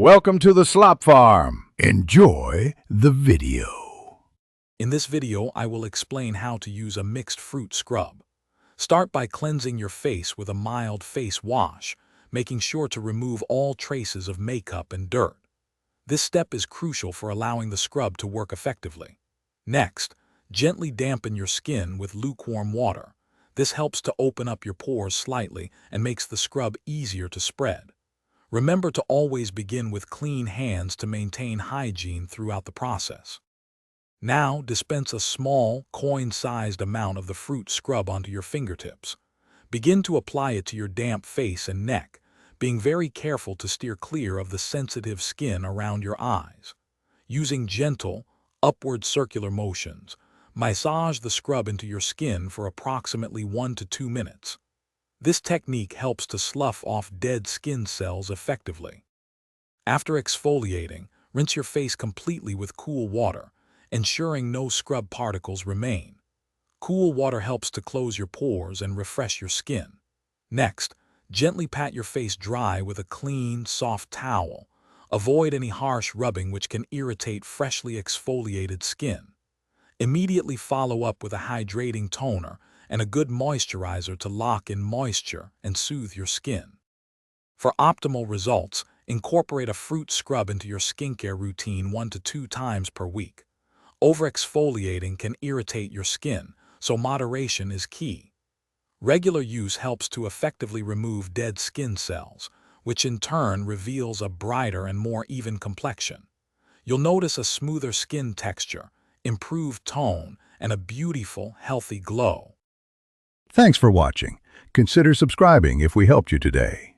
Welcome to the Slop Farm. Enjoy the video. In this video, I will explain how to use a mixed fruit scrub. Start by cleansing your face with a mild face wash, making sure to remove all traces of makeup and dirt. This step is crucial for allowing the scrub to work effectively. Next, gently dampen your skin with lukewarm water. This helps to open up your pores slightly and makes the scrub easier to spread. Remember to always begin with clean hands to maintain hygiene throughout the process. Now, dispense a small, coin-sized amount of the fruit scrub onto your fingertips. Begin to apply it to your damp face and neck, being very careful to steer clear of the sensitive skin around your eyes. Using gentle, upward circular motions, massage the scrub into your skin for approximately 1 to 2 minutes. This technique helps to slough off dead skin cells effectively. After exfoliating, rinse your face completely with cool water, ensuring no scrub particles remain. Cool water helps to close your pores and refresh your skin. Next, gently pat your face dry with a clean, soft towel. Avoid any harsh rubbing which can irritate freshly exfoliated skin. Immediately follow up with a hydrating toner and a good moisturizer to lock in moisture and soothe your skin. For optimal results, incorporate a fruit scrub into your skincare routine 1 to 2 times per week. Over-exfoliating can irritate your skin, so moderation is key. Regular use helps to effectively remove dead skin cells, which in turn reveals a brighter and more even complexion. You'll notice a smoother skin texture, improved tone, and a beautiful, healthy glow. Thanks for watching. Consider subscribing if we helped you today.